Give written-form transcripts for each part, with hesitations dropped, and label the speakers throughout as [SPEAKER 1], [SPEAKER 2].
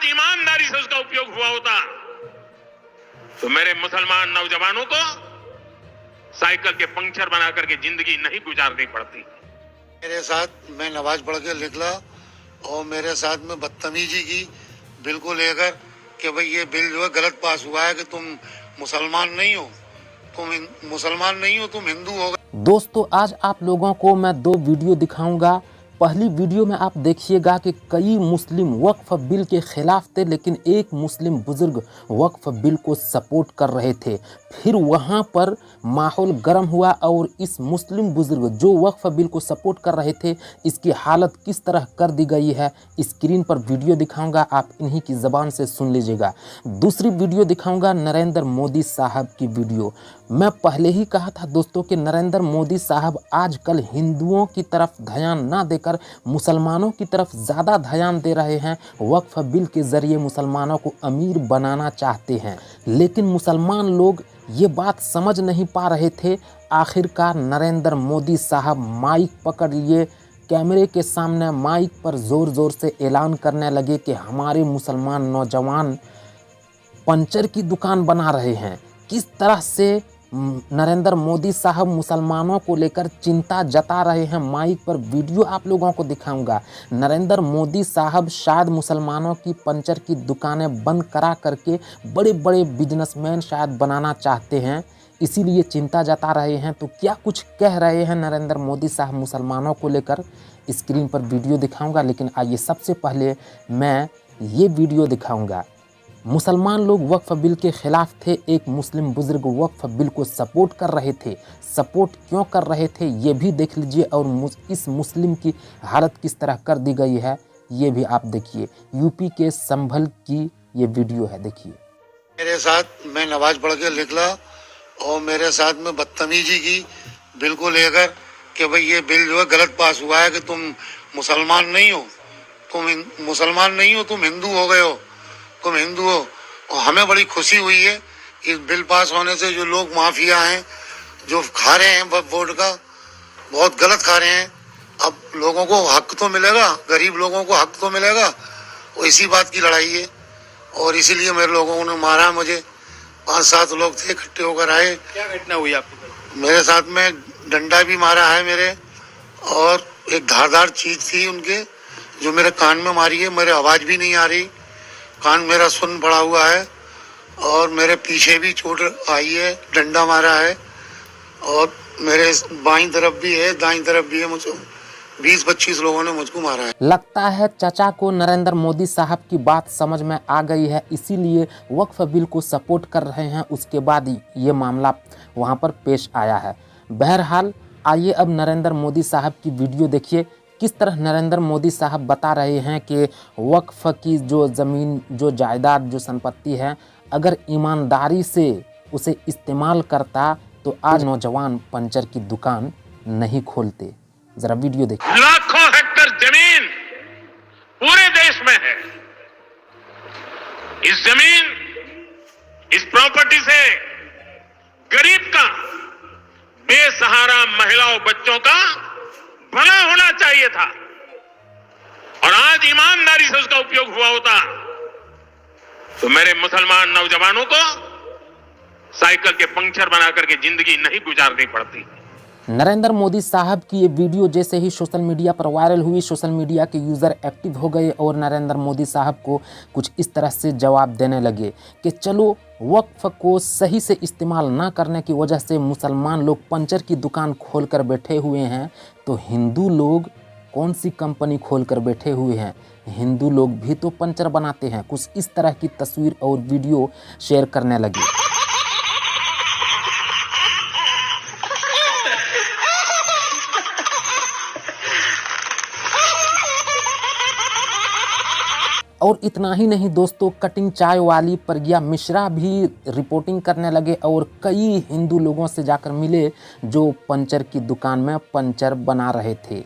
[SPEAKER 1] ईमानदारी से उसका उपयोग हुआ होता तो मेरे मुसलमान नौजवानों को साइकिल के पंक्चर बना करके जिंदगी नहीं गुजारनी पड़ती।
[SPEAKER 2] मेरे साथ मैं नमाज पढ़ के निकला और मेरे साथ में बदतमीजी की बिल को लेकर कि भाई ये बिल जो है गलत पास हुआ है कि तुम मुसलमान नहीं हो, तुम हिंदू हो गए।
[SPEAKER 3] दोस्तों आज आप लोगों को मैं दो वीडियो दिखाऊंगा। पहली वीडियो में आप देखिएगा कि कई मुस्लिम वक्फ बिल के खिलाफ थे, लेकिन एक मुस्लिम बुजुर्ग वक्फ बिल को सपोर्ट कर रहे थे। फिर वहां पर माहौल गर्म हुआ और इस मुस्लिम बुजुर्ग जो वक्फ बिल को सपोर्ट कर रहे थे, इसकी हालत किस तरह कर दी गई है स्क्रीन पर वीडियो दिखाऊंगा, आप इन्हीं की ज़बान से सुन लीजिएगा। दूसरी वीडियो दिखाऊंगा नरेंद्र मोदी साहब की वीडियो। मैं पहले ही कहा था दोस्तों कि नरेंद्र मोदी साहब आजकल हिंदुओं की तरफ ध्यान ना देकर मुसलमानों की तरफ ज़्यादा ध्यान दे रहे हैं। वक्फ बिल के ज़रिए मुसलमानों को अमीर बनाना चाहते हैं, लेकिन मुसलमान लोग ये बात समझ नहीं पा रहे थे। आखिरकार नरेंद्र मोदी साहब माइक पकड़ लिए, कैमरे के सामने माइक पर ज़ोर ज़ोर से ऐलान करने लगे कि हमारे मुसलमान नौजवान पंचर की दुकान बना रहे हैं। किस तरह से नरेंद्र मोदी साहब मुसलमानों को लेकर चिंता जता रहे हैं, माइक पर वीडियो आप लोगों को दिखाऊंगा। नरेंद्र मोदी साहब शायद मुसलमानों की पंचर की दुकानें बंद करा करके बड़े बड़े बिजनेसमैन शायद बनाना चाहते हैं, इसीलिए चिंता जता रहे हैं। तो क्या कुछ कह रहे हैं नरेंद्र मोदी साहब मुसलमानों को लेकर, स्क्रीन पर वीडियो दिखाऊंगा। लेकिन आइए सबसे पहले मैं ये वीडियो दिखाऊंगा। मुसलमान लोग वक्फ बिल के खिलाफ थे, एक मुस्लिम बुजुर्ग वक्फ बिल को सपोर्ट कर रहे थे। सपोर्ट क्यों कर रहे थे ये भी देख लीजिए, और इस मुस्लिम की हालत किस तरह कर दी गई है ये भी आप देखिए। यूपी के संभल की ये वीडियो है, देखिए।
[SPEAKER 2] मेरे साथ मैं नमाज पढ़ के निकला और मेरे साथ में बदतमीजी की बिल को लेकर कि भाई ये बिल जो है गलत पास हुआ है कि तुम मुसलमान नहीं हो, तुम हिंदू हो गए हो, तुम हिंदू हो। और हमें बड़ी खुशी हुई है इस बिल पास होने से। जो लोग माफिया हैं जो खा रहे हैं वोट का, बहुत गलत खा रहे हैं। अब लोगों को हक तो मिलेगा, गरीब लोगों को हक तो मिलेगा, और इसी बात की लड़ाई है। और इसीलिए मेरे लोगों ने मारा, मुझे 5-7 लोग थे इकट्ठे होकर आए।
[SPEAKER 4] क्या घटना हुई आपको?
[SPEAKER 2] मेरे साथ में डंडा भी मारा है मेरे, और एक धारदार चीज थी उनके जो मेरे कान में मारी है। मेरे आवाज भी नहीं आ रही, कान मेरा सुन पड़ा हुआ है, और मेरे पीछे भी चोट आई है, डंडा मारा है, और मेरे बाईं तरफ भी है दाईं तरफ भी है। मुझको 20-25 लोगों ने मुझको मारा है।
[SPEAKER 3] लगता है चाचा को नरेंद्र मोदी साहब की बात समझ में आ गई है, इसीलिए वक्फ बिल को सपोर्ट कर रहे हैं। उसके बाद ये मामला वहाँ पर पेश आया है। बहरहाल आइए अब नरेंद्र मोदी साहब की वीडियो देखिए। किस तरह नरेंद्र मोदी साहब बता रहे हैं कि वक्फ की जो ज़मीन, जो जायदाद, जो संपत्ति है, अगर ईमानदारी से उसे इस्तेमाल करता तो आज नौजवान पंचर की दुकान नहीं खोलते। जरा वीडियो देखिए।
[SPEAKER 1] लाखों हेक्टर जमीन पूरे देश में है। इस जमीन, इस प्रॉपर्टी से गरीब का, बेसहारा महिलाओं, बच्चों का भला होना चाहिए था, और आज ईमानदारी से उसका उपयोग हुआ होता तो मेरे मुसलमान नौजवानों को साइकिल के पंक्चर बना करके जिंदगी नहीं गुजारनी पड़ती।
[SPEAKER 3] नरेंद्र मोदी साहब की ये वीडियो जैसे ही सोशल मीडिया पर वायरल हुई, सोशल मीडिया के यूज़र एक्टिव हो गए और नरेंद्र मोदी साहब को कुछ इस तरह से जवाब देने लगे कि चलो वक्फ को सही से इस्तेमाल ना करने की वजह से मुसलमान लोग पंचर की दुकान खोलकर बैठे हुए हैं, तो हिंदू लोग कौन सी कंपनी खोलकर बैठे हुए हैं? हिंदू लोग भी तो पंचर बनाते हैं। कुछ इस तरह की तस्वीर और वीडियो शेयर करने लगे। और इतना ही नहीं दोस्तों, कटिंग चाय वाली प्रज्ञा मिश्रा भी रिपोर्टिंग करने लगे और कई हिंदू लोगों से जाकर मिले जो पंचर की दुकान में पंचर बना रहे थे।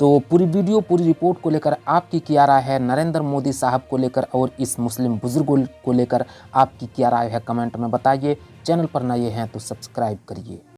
[SPEAKER 3] तो पूरी वीडियो, पूरी रिपोर्ट को लेकर आपकी क्या राय है, नरेंद्र मोदी साहब को लेकर और इस मुस्लिम बुजुर्ग को लेकर आपकी क्या राय है, कमेंट में बताइए। चैनल पर नए हैं तो सब्सक्राइब करिए।